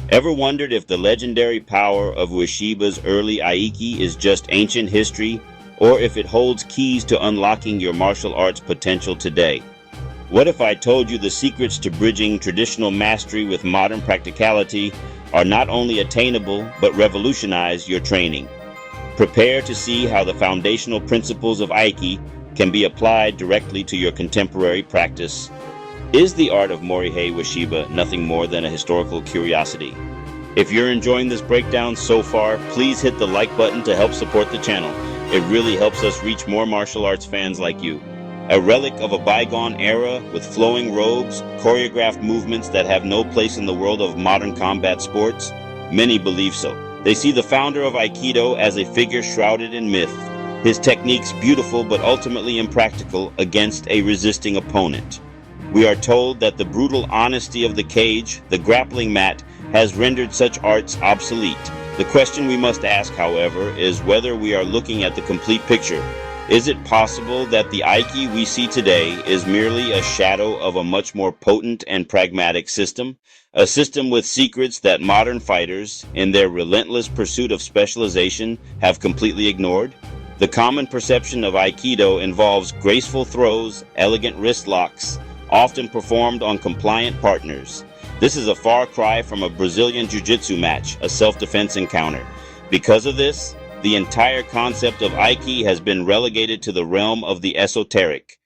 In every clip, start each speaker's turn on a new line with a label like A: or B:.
A: Ever wondered if the legendary power of Ueshiba's early Aiki is just ancient history, or if it holds keys to unlocking your martial arts potential today? What if I told you the secrets to bridging traditional mastery with modern practicality are not only attainable, but revolutionize your training? Prepare to see how the foundational principles of Aiki can be applied directly to your contemporary practice. Is the art of Morihei Ueshiba nothing more than a historical curiosity? If you're enjoying this breakdown so far, please hit the like button to help support the channel. It really helps us reach more martial arts fans like you. A relic of a bygone era with flowing robes, choreographed movements that have no place in the world of modern combat sports? Many believe so. They see the founder of Aikido as a figure shrouded in myth, his techniques beautiful but ultimately impractical against a resisting opponent. We are told that the brutal honesty of the cage, the grappling mat, has rendered such arts obsolete. The question we must ask, however, is whether we are looking at the complete picture. Is it possible that the Aiki we see today is merely a shadow of a much more potent and pragmatic system? A system with secrets that modern fighters, in their relentless pursuit of specialization, have completely ignored? The common perception of Aikido involves graceful throws, elegant wrist locks, often performed on compliant partners. This is a far cry from a Brazilian Jiu-Jitsu match, a self-defense encounter. Because of this, the entire concept of Aiki has been relegated to the realm of the esoteric.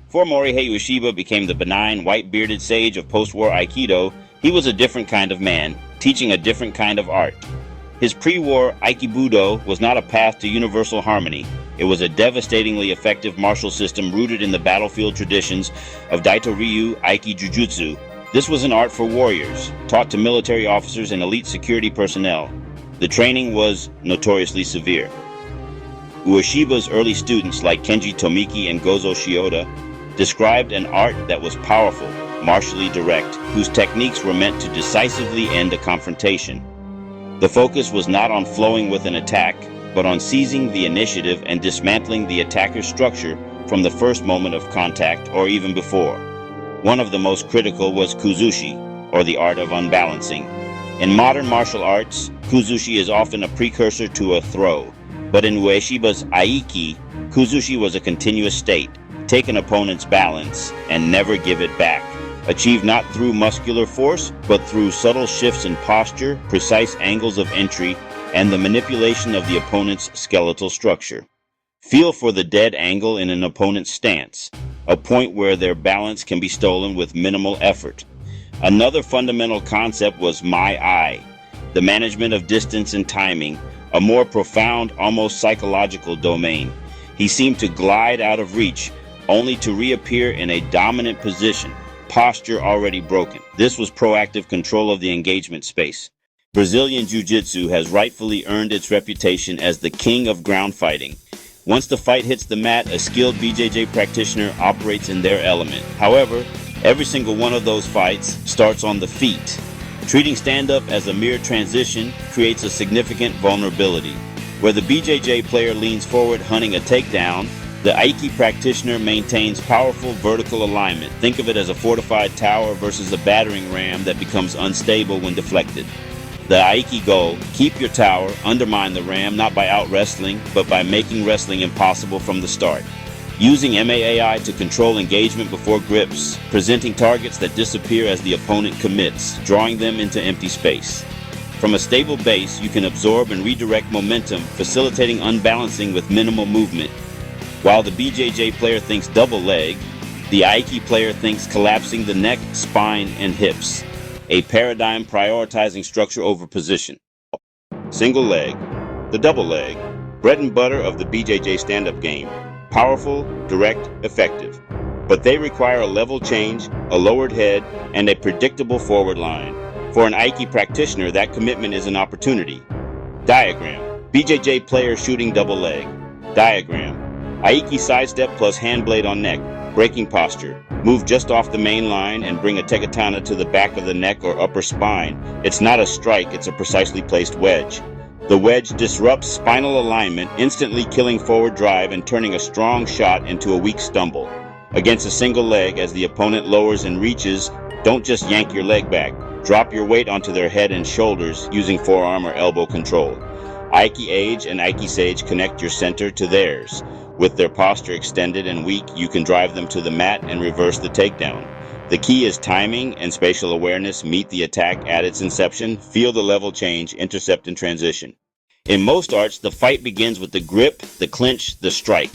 A: Before Morihei Ueshiba became the benign, white-bearded sage of post-war Aikido, he was a different kind of man, teaching a different kind of art. His pre-war Aikibudo was not a path to universal harmony. It was a devastatingly effective martial system rooted in the battlefield traditions of Daito-ryu Aiki Jujutsu. This was an art for warriors, taught to military officers and elite security personnel. The training was notoriously severe. Ueshiba's early students like Kenji Tomiki and Gozo Shioda described an art that was powerful, martially direct, whose techniques were meant to decisively end a confrontation. The focus was not on flowing with an attack, but on seizing the initiative and dismantling the attacker's structure from the first moment of contact or even before. One of the most critical was Kuzushi, or the art of unbalancing. In modern martial arts, Kuzushi is often a precursor to a throw, but in Ueshiba's Aiki, Kuzushi was a continuous state. Take an opponent's balance and never give it back. Achieved not through muscular force, but through subtle shifts in posture, precise angles of entry, and the manipulation of the opponent's skeletal structure. Feel for the dead angle in an opponent's stance, a point where their balance can be stolen with minimal effort. Another fundamental concept was my eye, the management of distance and timing, a more profound, almost psychological domain. He seemed to glide out of reach, only to reappear in a dominant position, posture already broken. This was proactive control of the engagement space. Brazilian Jiu-Jitsu has rightfully earned its reputation as the king of ground fighting. Once the fight hits the mat, a skilled BJJ practitioner operates in their element. However, every single one of those fights starts on the feet. Treating stand-up as a mere transition creates a significant vulnerability. Where the BJJ player leans forward hunting a takedown, the Aiki practitioner maintains powerful vertical alignment. Think of it as a fortified tower versus a battering ram that becomes unstable when deflected. The Aiki goal: keep your tower, undermine the ram, not by out-wrestling, but by making wrestling impossible from the start. Using MAAI to control engagement before grips, presenting targets that disappear as the opponent commits, drawing them into empty space. From a stable base, you can absorb and redirect momentum, facilitating unbalancing with minimal movement. While the BJJ player thinks double leg, the Aiki player thinks collapsing the neck, spine, and hips. A paradigm prioritizing structure over position. Single leg, the double leg, bread and butter of the BJJ stand-up game. Powerful, direct, effective. But they require a level change, a lowered head, and a predictable forward line. For an Aiki practitioner, that commitment is an opportunity. Diagram: BJJ player shooting double leg. Diagram: Aiki sidestep plus hand blade on neck. Breaking posture: move just off the main line and bring a tegatana to the back of the neck or upper spine. It's not a strike, it's a precisely placed wedge. The wedge disrupts spinal alignment, instantly killing forward drive and turning a strong shot into a weak stumble. Against a single leg, as the opponent lowers and reaches, don't just yank your leg back. Drop your weight onto their head and shoulders using forearm or elbow control. Aiki Age and Aiki Sage connect your center to theirs. With their posture extended and weak, you can drive them to the mat and reverse the takedown. The key is timing and spatial awareness. Meet the attack at its inception, feel the level change, intercept and transition. In most arts, the fight begins with the grip, the clinch, the strike.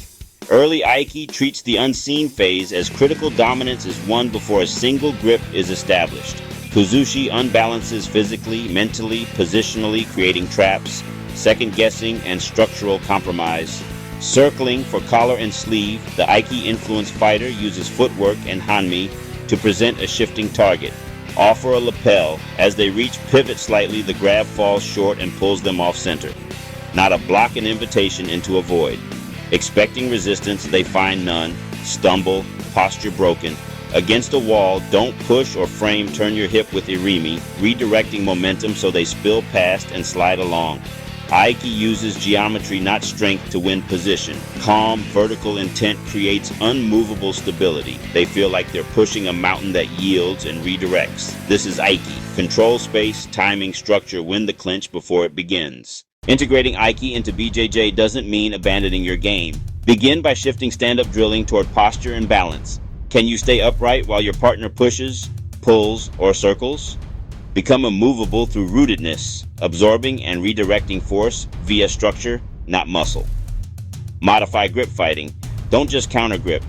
A: Early Aiki treats the unseen phase as critical dominance is won before a single grip is established. Kuzushi unbalances physically, mentally, positionally, creating traps, second-guessing, and structural compromise. Circling for collar and sleeve, the Aiki-influenced fighter uses footwork and hanmi to present a shifting target. Offer a lapel. As they reach pivot slightly, the grab falls short and pulls them off center. Not a block, an invitation into a void. Expecting resistance, they find none. Stumble, posture broken. Against a wall, don't push or frame, turn your hip with irimi, redirecting momentum so they spill past and slide along. Aiki uses geometry, not strength, to win position. Calm, vertical intent creates unmovable stability. They feel like they're pushing a mountain that yields and redirects. This is Aiki. Control space, timing, structure, win the clinch before it begins. Integrating Aiki into BJJ doesn't mean abandoning your game. Begin by shifting stand-up drilling toward posture and balance. Can you stay upright while your partner pushes, pulls, or circles? Become immovable through rootedness, absorbing and redirecting force via structure, not muscle. Modify grip fighting. Don't just counter grip.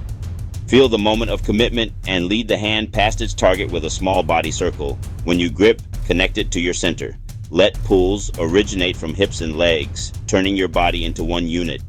A: Feel the moment of commitment and lead the hand past its target with a small body circle. When you grip, connect it to your center. Let pulls originate from hips and legs, turning your body into one unit.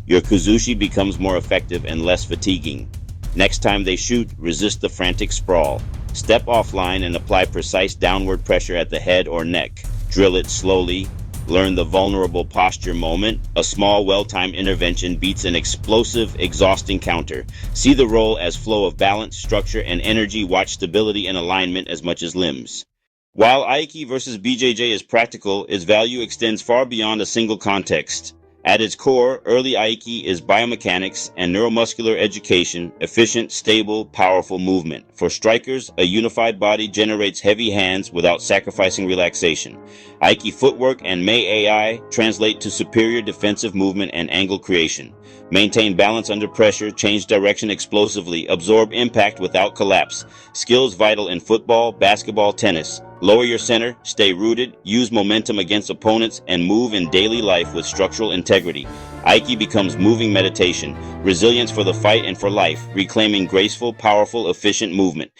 A: Your kuzushi becomes more effective and less fatiguing. Next time they shoot, resist the frantic sprawl. Step offline and apply precise downward pressure at the head or neck. Drill it slowly. Learn the vulnerable posture moment. A small, well-timed intervention beats an explosive, exhausting counter. See the role as flow of balance, structure, and energy. Watch stability and alignment as much as limbs. While Aiki versus BJJ is practical, its value extends far beyond a single context. At its core, early Aiki is biomechanics and neuromuscular education, efficient, stable, powerful movement. For strikers, a unified body generates heavy hands without sacrificing relaxation. Aiki footwork and Mei AI translate to superior defensive movement and angle creation. Maintain balance under pressure, change direction explosively, absorb impact without collapse. Skills vital in football, basketball, tennis. Lower your center, stay rooted, use momentum against opponents, and move in daily life with structural integrity. Aiki becomes moving meditation, resilience for the fight and for life, reclaiming graceful, powerful, efficient movement.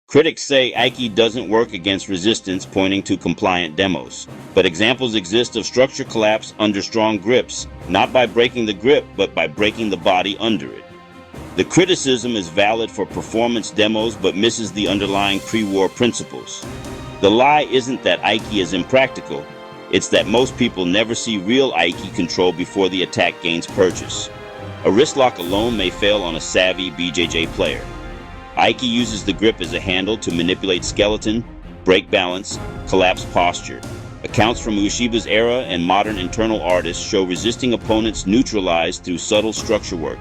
A: Critics say Aiki doesn't work against resistance, pointing to compliant demos. But examples exist of structure collapse under strong grips, not by breaking the grip, but by breaking the body under it. The criticism is valid for performance demos, but misses the underlying pre-war principles. The lie isn't that Aiki is impractical. It's that most people never see real Aiki control before the attack gains purchase. A wrist lock alone may fail on a savvy BJJ player. Aiki uses the grip as a handle to manipulate skeleton, break balance, collapse posture. Accounts from Ueshiba's era and modern internal artists show resisting opponents neutralized through subtle structure work.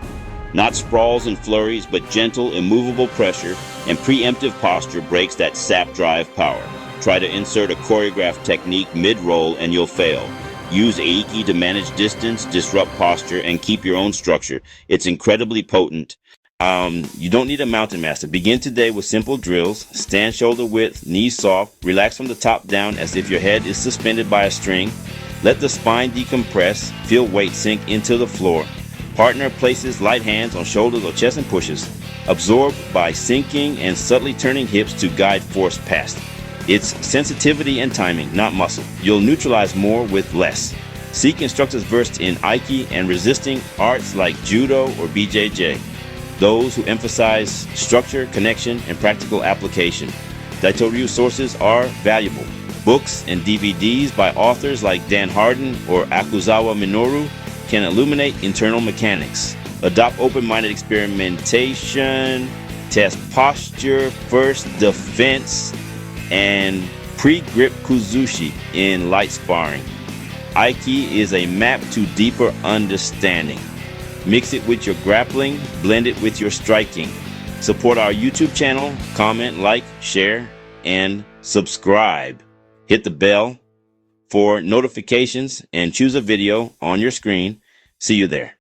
A: Not sprawls and flurries, but gentle, immovable pressure and preemptive posture breaks that sap drive power. Try to insert a choreographed technique mid-roll and you'll fail. Use Aiki to manage distance, disrupt posture, and keep your own structure. It's incredibly potent. You don't need a mountain master. Begin today with simple drills. Stand shoulder width, knees soft. Relax from the top down as if your head is suspended by a string. Let the spine decompress. Feel weight sink into the floor. Partner places light hands on shoulders or chest and pushes. Absorb by sinking and subtly turning hips to guide force past. It's sensitivity and timing, not muscle. You'll neutralize more with less. Seek instructors versed in Aiki and resisting arts like Judo or BJJ. Those who emphasize structure, connection, and practical application. Daitoryu sources are valuable. Books and DVDs by authors like Dan Harden or Akuzawa Minoru can illuminate internal mechanics. Adopt open-minded experimentation, test posture, first defense, and pre-grip kuzushi in light sparring. Aiki is a map to deeper understanding. Mix it with your grappling, blend it with your striking. Support our YouTube channel, comment, like, share, and subscribe, hit the bell for notifications, and choose a video on your screen. See you there.